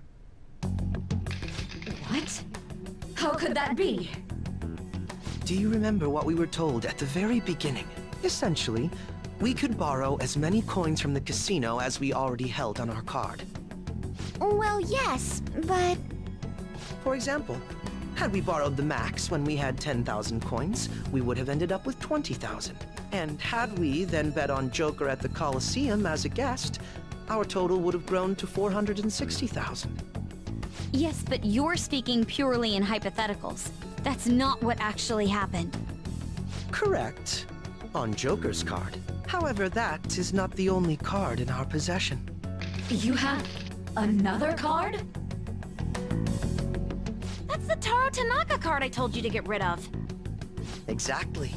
What? How could that be? Do you remember what we were told at the very beginning? Essentially, we could borrow as many coins from the casino as we already held on our card. Well, yes, but... For example, had we borrowed the max when we had 10,000 coins, we would have ended up with 20,000. And had we then bet on Joker at the Coliseum as a guest, our total would have grown to 460,000. Yes, but you're speaking purely in hypotheticals. That's not what actually happened. Correct. On Joker's card. However, that is not the only card in our possession. You have another card? That's the Taro Tanaka card I told you to get rid of. Exactly.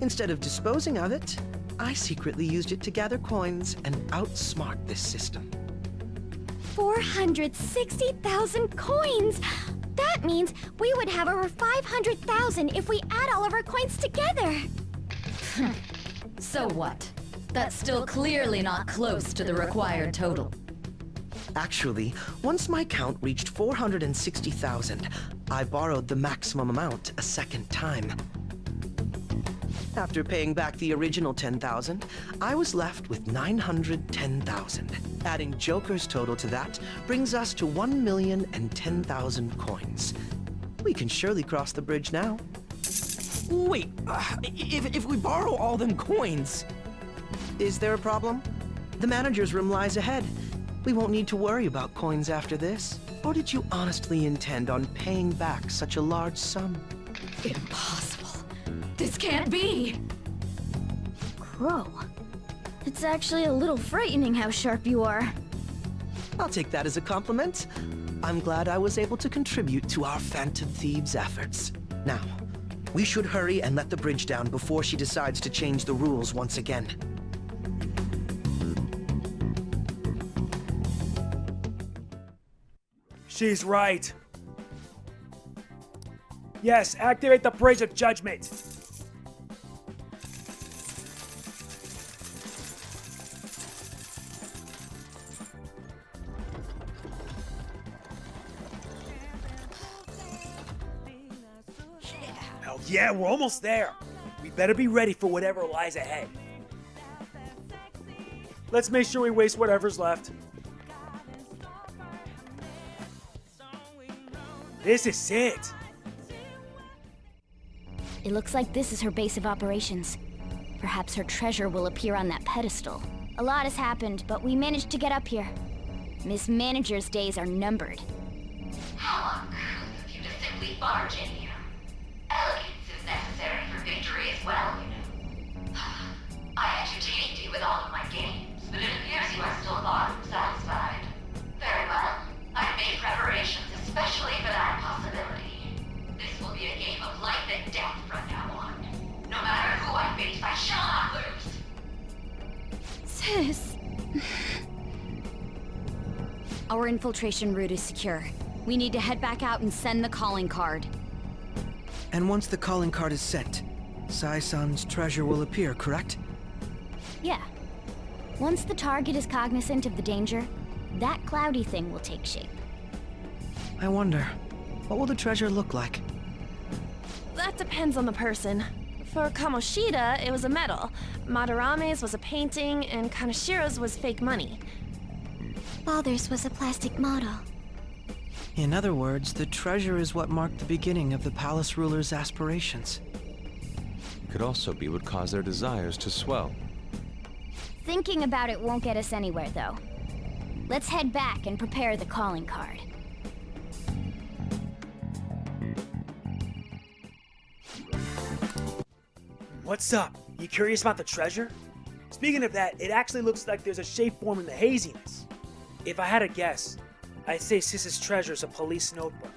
Instead of disposing of it, I secretly used it to gather coins and outsmart this system. 460,000 coins! That means we would have over 500,000 if we add all of our coins together! So what? That's still clearly not close to the required total. Actually, once my count reached 460,000, I borrowed the maximum amount a second time. After paying back the original 10,000, I was left with 910,000. Adding Joker's total to that brings us to 1,010,000 coins. We can surely cross the bridge now. Wait, if we borrow all them coins... Is there a problem? The manager's room lies ahead. We won't need to worry about coins after this. Or did you honestly intend on paying back such a large sum? Impossible. This can't be! Crow. It's actually a little frightening how sharp you are. I'll take that as a compliment. I'm glad I was able to contribute to our Phantom Thieves' efforts. Now, we should hurry and let the bridge down before she decides to change the rules once again. She's right. Yes, activate the Bridge of Judgment. Hell yeah, we're almost there. We better be ready for whatever lies ahead. Let's make sure we waste whatever's left. This is it. It looks like this is her base of operations. Perhaps her treasure will appear on that pedestal. A lot has happened, but we managed to get up here. Miss Manager's days are numbered. How uncouth of you to simply barge in here. Elegance is necessary for victory as well, you know. I entertained you with all of my games, but it appears you are still far from satisfied. Very well. game of life and death from now on. No matter who I face, I shall not lose. Sis. Our infiltration route is secure. We need to head back out and send the calling card. And once the calling card is sent, Sai-san's treasure will appear, correct? Yeah. Once the target is cognizant of the danger, that cloudy thing will take shape. I wonder, what will the treasure look like? That depends on the person. For Kamoshida, it was a medal. Madarame's was a painting, and Kanashiro's was fake money. Father's was a plastic model. In other words, the treasure is what marked the beginning of the palace ruler's aspirations. It could also be what caused their desires to swell. Thinking about it won't get us anywhere, though. Let's head back and prepare the calling card. What's up? You curious about the treasure? Speaking of that, it actually looks like there's a shape form in the haziness. If I had to guess, I'd say Sis's treasure's a police notebook.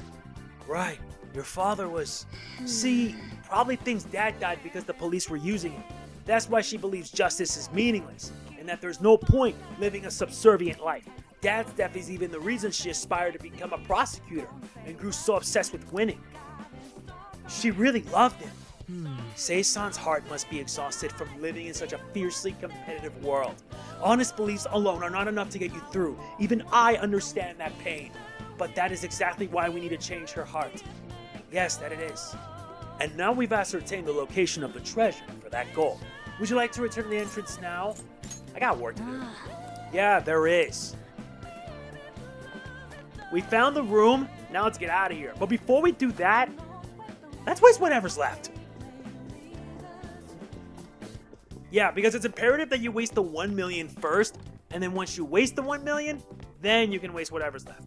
Right, your father was... See, probably thinks Dad died because the police were using it. That's why she believes justice is meaningless, and that there's no point living a subservient life. Dad's death is even the reason she aspired to become a prosecutor, and grew so obsessed with winning. She really loved him. Sei-san's heart must be exhausted from living in such a fiercely competitive world. Honest beliefs alone are not enough to get you through. Even I understand that pain. But that is exactly why we need to change her heart. Yes, that it is. And now we've ascertained the location of the treasure for that goal. Would you like to return to the entrance now? I got work to do. Yeah, there is. We found the room. Now let's get out of here. But before we do that, let's waste whatever's left. Yeah, because it's imperative that you waste the 1 million first, and then once you waste the 1 million, then you can waste whatever's left.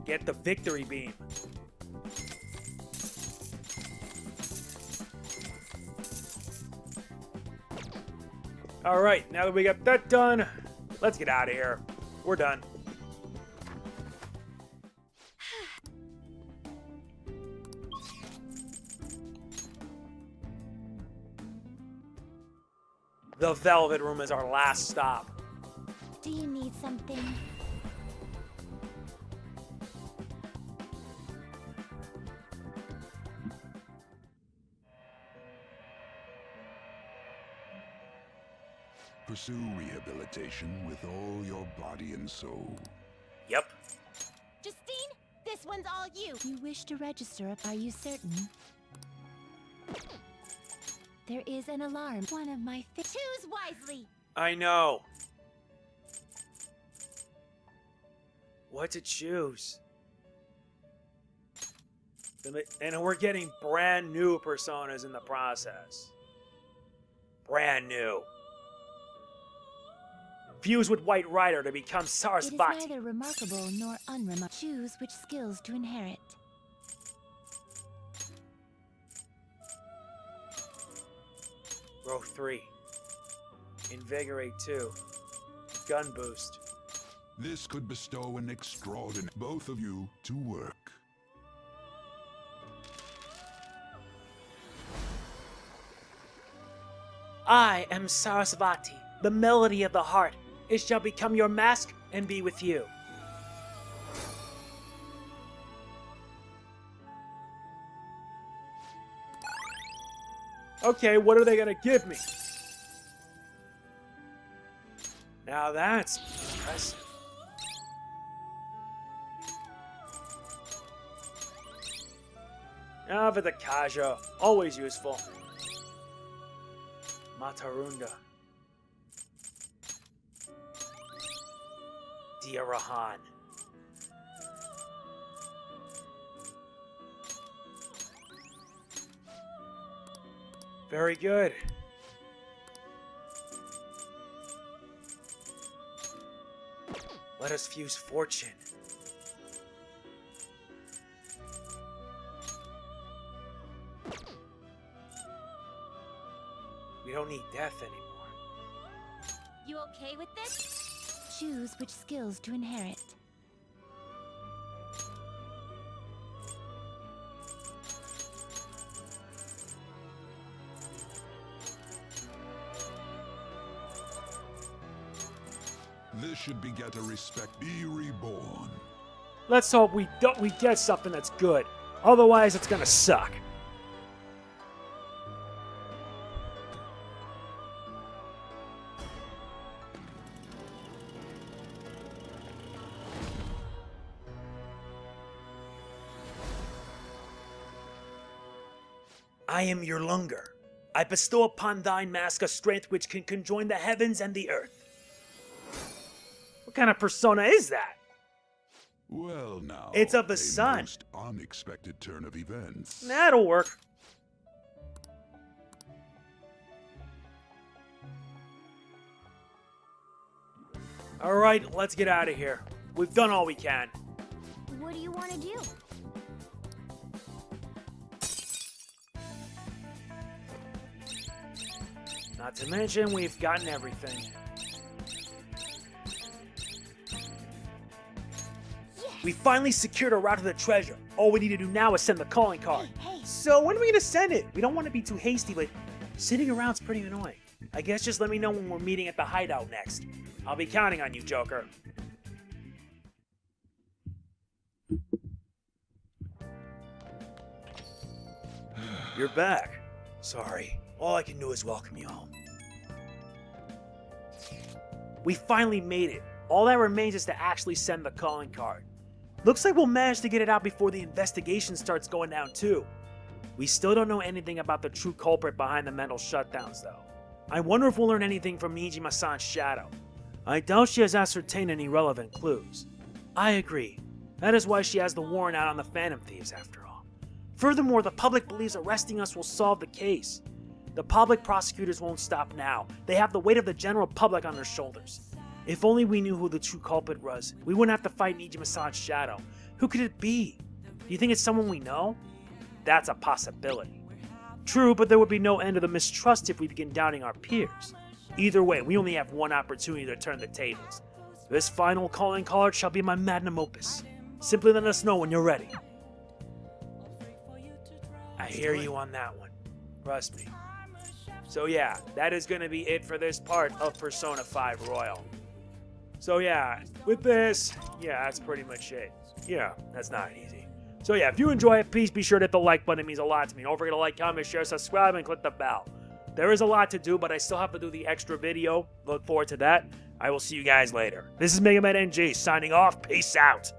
Get the victory beam. Alright, now that we got that done, let's get out of here. We're done. The Velvet Room is our last stop. Do you need something? Pursue rehabilitation with all your body and soul. Yep. Justine, this one's all you. You wish to register, are you certain? There is an alarm. One of my choose wisely. I know. What to choose? And we're getting brand new personas in the process. Brand new. Fuse with White Rider to become Sarasvati. It is neither remarkable nor unremarkable. Choose which skills to inherit. Growth 3. Invigorate 2. Gun boost. This could bestow an extraordinary both of you to work. I am Sarasvati, the melody of the heart. It shall become your mask and be with you. Okay, what are they gonna give me? Now that's impressive. Ah, for the Kaja, always useful. Matarunda. Diarahan. Very good. Let us fuse fortune. We don't need death anymore. You okay with this? Choose which skills to inherit. This should beget a respect. Be reborn. Let's hope we get something that's good. Otherwise, it's gonna suck. I am your Lunger. I bestow upon thine mask a strength which can conjoin the heavens and the earth. What kind of persona is that? Well, now. It's of the a sun. Most unexpected turn of events. That'll work. Alright, let's get out of here. We've done all we can. What do you want to do? Not to mention, we've gotten everything. We finally secured a route to the treasure. All we need to do now is send the calling card. So when are we gonna send it? We don't want to be too hasty, but sitting around's pretty annoying. I guess just let me know when we're meeting at the hideout next. I'll be counting on you, Joker. You're back. Sorry. All I can do is welcome you home. We finally made it. All that remains is to actually send the calling card. Looks like we'll manage to get it out before the investigation starts going down too. We still don't know anything about the true culprit behind the mental shutdowns though. I wonder if we'll learn anything from Niijima-san's shadow. I doubt she has ascertained any relevant clues. I agree. That is why she has the warrant out on the Phantom Thieves after all. Furthermore, the public believes arresting us will solve the case. The public prosecutors won't stop now. They have the weight of the general public on their shoulders. If only we knew who the true culprit was, we wouldn't have to fight Niijima-san's shadow. Who could it be? Do you think it's someone we know? That's a possibility. True, but there would be no end to the mistrust if we begin doubting our peers. Either way, we only have one opportunity to turn the tables. This final calling card shall be my magnum opus. Simply let us know when you're ready. I hear you on that one. Trust me. So yeah, that is going to be it for this part of Persona 5 Royal. So yeah, with this, yeah, that's pretty much it. Yeah, that's not easy. So yeah, if you enjoy it, please be sure to hit the like button. It means a lot to me. Don't forget to like, comment, share, subscribe, and click the bell. There is a lot to do, but I still have to do the extra video. Look forward to that. I will see you guys later. This is MegamanNG signing off. Peace out.